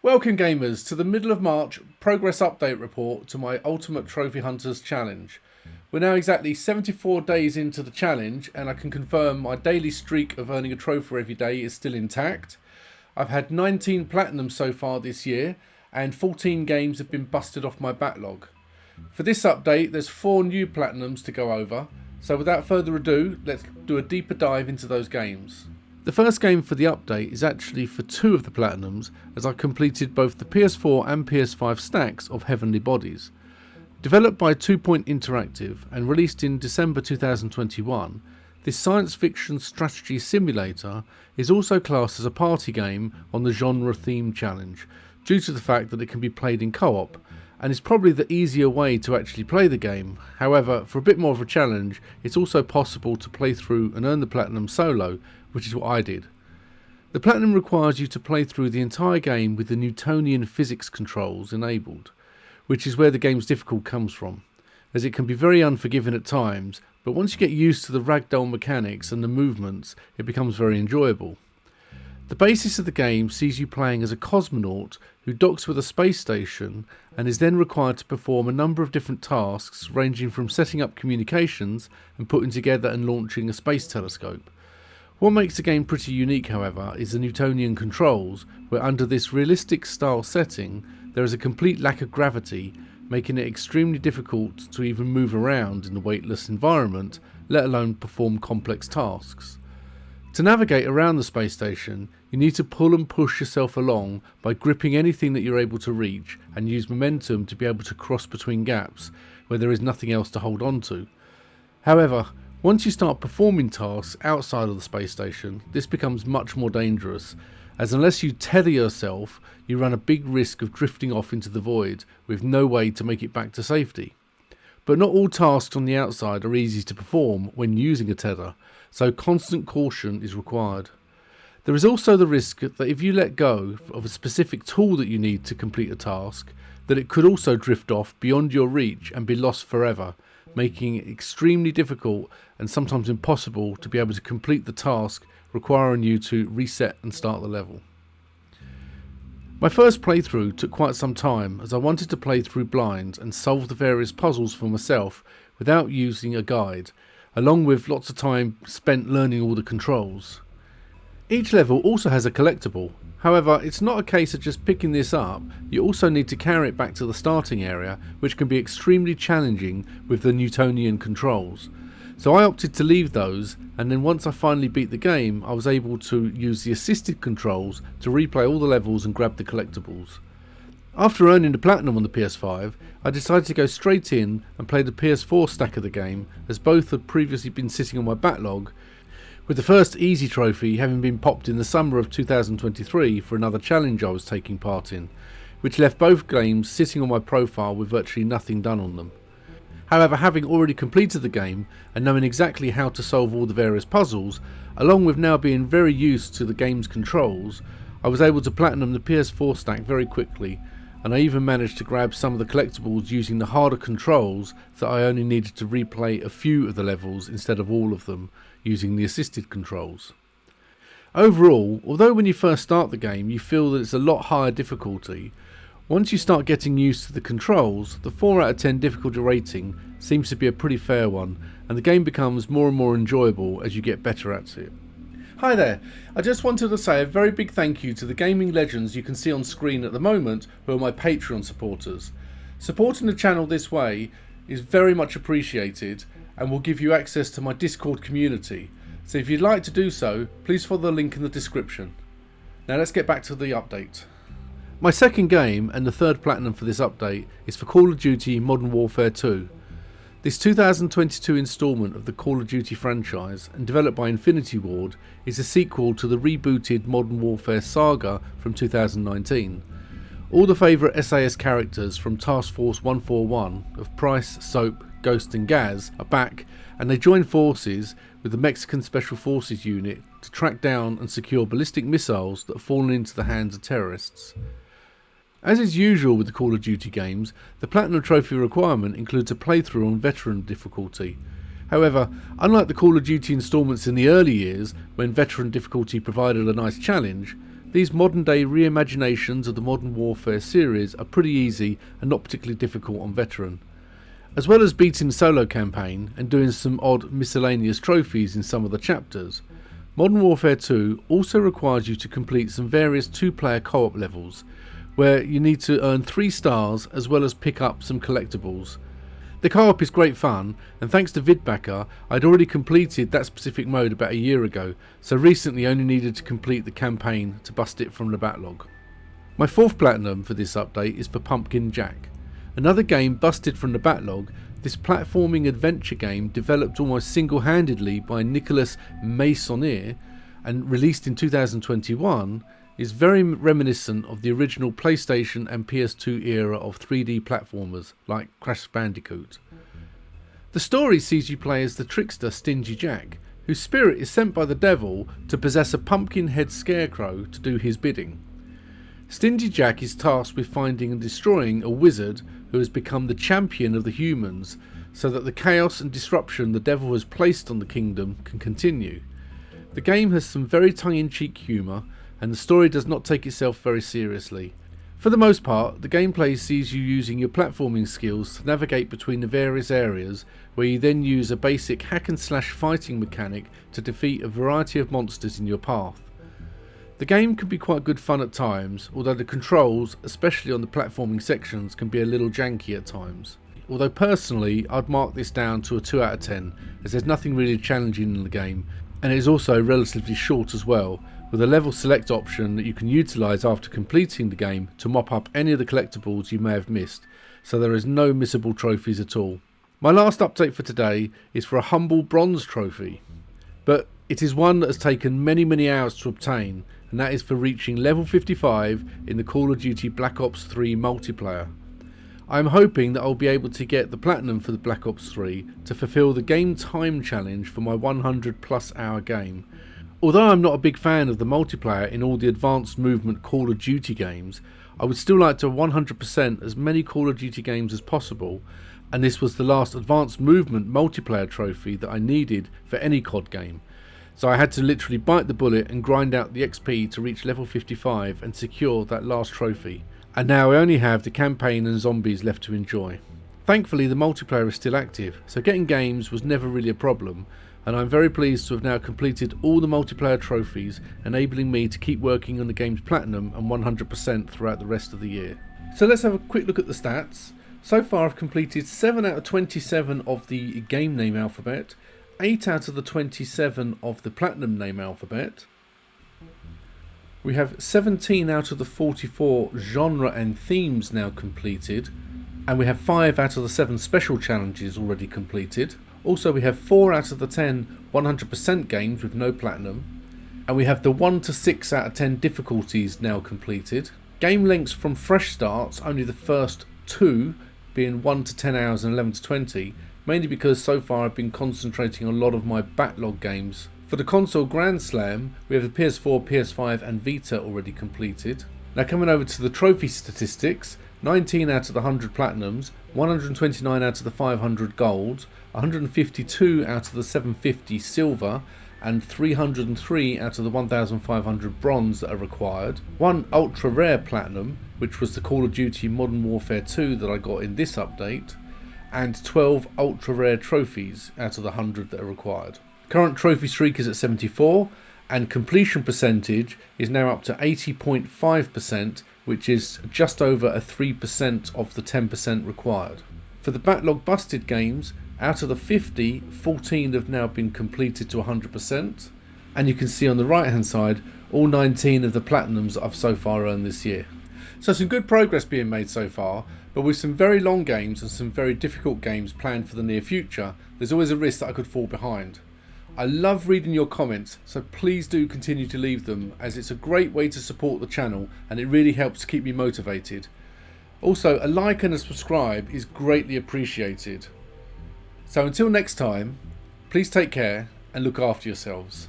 Welcome gamers to the middle of March progress update report to my Ultimate Trophy Hunters challenge. We're now exactly 74 days into the challenge and I can confirm my daily streak of earning a trophy every day is still intact. I've had 19 platinums so far this year and 14 games have been busted off my backlog. For this update there's 4 new platinums to go over, so without further ado let's do a deeper dive into those games. The first game for the update is actually for 2 of the platinums, as I completed both the PS4 and PS5 stacks of Heavenly Bodies. Developed by 2 Point Interactive and released in December 2021, this science fiction strategy simulator is also classed as a party game on the genre theme challenge, due to the fact that it can be played in co-op, and is probably the easier way to actually play the game. However, for a bit more of a challenge, it's also possible to play through and earn the platinum solo, which is what I did. The platinum requires you to play through the entire game with the Newtonian physics controls enabled, which is where the game's difficult comes from, as it can be very unforgiving at times, but once you get used to the ragdoll mechanics and the movements, it becomes very enjoyable. The basis of the game sees you playing as a cosmonaut who docks with a space station and is then required to perform a number of different tasks ranging from setting up communications and putting together and launching a space telescope. What makes the game pretty unique, however, is the Newtonian controls, where under this realistic style setting there is a complete lack of gravity, making it extremely difficult to even move around in the weightless environment, let alone perform complex tasks. To navigate around the space station, you need to pull and push yourself along by gripping anything that you're able to reach and use momentum to be able to cross between gaps where there is nothing else to hold on to. However, once you start performing tasks outside of the space station, this becomes much more dangerous, as unless you tether yourself, you run a big risk of drifting off into the void with no way to make it back to safety. But not all tasks on the outside are easy to perform when using a tether, so constant caution is required. There is also the risk that if you let go of a specific tool that you need to complete a task, that it could also drift off beyond your reach and be lost forever, making it extremely difficult and sometimes impossible to be able to complete the task, requiring you to reset and start the level. My first playthrough took quite some time, as I wanted to play through blind and solve the various puzzles for myself without using a guide, along with lots of time spent learning all the controls. Each level also has a collectible. However, it's not a case of just picking this up, you also need to carry it back to the starting area, which can be extremely challenging with the Newtonian controls. So I opted to leave those, and then once I finally beat the game, I was able to use the assisted controls to replay all the levels and grab the collectibles. After earning the platinum on the PS5, I decided to go straight in and play the PS4 stack of the game, as both had previously been sitting on my backlog, with the first easy trophy having been popped in the summer of 2023 for another challenge I was taking part in, which left both games sitting on my profile with virtually nothing done on them. However, having already completed the game and knowing exactly how to solve all the various puzzles, along with now being very used to the game's controls, I was able to platinum the PS4 stack very quickly, and I even managed to grab some of the collectibles using the harder controls, so I only needed to replay a few of the levels instead of all of them, using the assisted controls. Overall, although when you first start the game you feel that it's a lot higher difficulty, once you start getting used to the controls, the 4 out of 10 difficulty rating seems to be a pretty fair one, and the game becomes more and more enjoyable as you get better at it. Hi there, I just wanted to say a very big thank you to the gaming legends you can see on screen at the moment who are my Patreon supporters. Supporting the channel this way is very much appreciated and will give you access to my Discord community, so if you'd like to do so, please follow the link in the description. Now let's get back to the update. My second game, and the third platinum for this update, is for Call of Duty Modern Warfare 2. This 2022 instalment of the Call of Duty franchise, and developed by Infinity Ward, is a sequel to the rebooted Modern Warfare saga from 2019. All the favourite SAS characters from Task Force 141 of Price, Soap, Ghost and Gaz are back, and they join forces with the Mexican Special Forces unit to track down and secure ballistic missiles that have fallen into the hands of terrorists. As is usual with the Call of Duty games, the Platinum Trophy requirement includes a playthrough on Veteran difficulty. However, unlike the Call of Duty installments in the early years, when Veteran difficulty provided a nice challenge, These modern day reimaginations of the Modern Warfare series are pretty easy and not particularly difficult on veteran. As well as beating the solo campaign and doing some odd miscellaneous trophies in some of the chapters, Modern Warfare 2 also requires you to complete some various 2-player co-op levels, where you need to earn 3 stars as well as pick up some collectibles. The co-op is great fun, and thanks to Vidbacker, I'd already completed that specific mode about a year ago, so recently only needed to complete the campaign to bust it from the backlog. My 4th platinum for this update is for Pumpkin Jack. Another game busted from the backlog, this platforming adventure game developed almost single-handedly by Nicolas Meissonier and released in 2021, is very reminiscent of the original PlayStation and PS2 era of 3D platformers like Crash Bandicoot. The story sees you play as the trickster Stingy Jack, whose spirit is sent by the devil to possess a pumpkin-head scarecrow to do his bidding. Stingy Jack is tasked with finding and destroying a wizard who has become the champion of the humans, so that the chaos and disruption the devil has placed on the kingdom can continue. The game has some very tongue-in-cheek humour, and the story does not take itself very seriously. For the most part, the gameplay sees you using your platforming skills to navigate between the various areas, where you then use a basic hack and slash fighting mechanic to defeat a variety of monsters in your path. The game can be quite good fun at times, although the controls, especially on the platforming sections, can be a little janky at times. Although personally, I'd mark this down to a 2 out of 10, as there's nothing really challenging in the game, and it is also relatively short as well, with a level select option that you can utilise after completing the game to mop up any of the collectibles you may have missed, so there is no missable trophies at all. My last update for today is for a humble bronze trophy, but it is one that has taken many hours to obtain, and that is for reaching level 55 in the Call of Duty Black Ops 3 multiplayer. I am hoping that I'll be able to get the platinum for the Black Ops 3 to fulfill the game time challenge for my 100+ hour game. Although I'm not a big fan of the multiplayer in all the advanced movement Call of Duty games, I would still like to 100% as many Call of Duty games as possible, and this was the last advanced movement multiplayer trophy that I needed for any COD game. So I had to literally bite the bullet and grind out the XP to reach level 55 and secure that last trophy. And now I only have the campaign and zombies left to enjoy. Thankfully the multiplayer is still active, so getting games was never really a problem, and I'm very pleased to have now completed all the multiplayer trophies, enabling me to keep working on the game's platinum and 100% throughout the rest of the year. So let's have a quick look at the stats. So far I've completed 7 out of 27 of the game name alphabet, 8 out of the 27 of the platinum name alphabet. We have 17 out of the 44 genre and themes now completed, and we have 5 out of the 7 special challenges already completed. Also we have 4 out of the 10 100% games with no platinum, and we have the 1 to 6 out of 10 difficulties now completed. Game lengths from fresh starts, only the first 2 being 1 to 10 hours and 11 to 20, mainly because so far I've been concentrating on a lot of my backlog games. For the console Grand Slam, we have the PS4, PS5 and Vita already completed. Now coming over to the trophy statistics, 19 out of the 100 platinums, 129 out of the 500 gold, 152 out of the 750 silver, and 303 out of the 1500 bronze that are required. 1 ultra rare platinum, which was the Call of Duty Modern Warfare 2 that I got in this update, and 12 ultra rare trophies out of the 100 that are required. Current trophy streak is at 74, and completion percentage is now up to 80.5%, which is just over a 3% of the 10% required. For the backlog busted games, out of the 50, 14 have now been completed to 100%, and you can see on the right hand side all 19 of the platinums I've so far earned this year. So some good progress being made so far, but with some very long games and some very difficult games planned for the near future, there's always a risk that I could fall behind. I love reading your comments, so please do continue to leave them, as it's a great way to support the channel and it really helps to keep me motivated. Also, a like and a subscribe is greatly appreciated. So until next time, please take care and look after yourselves.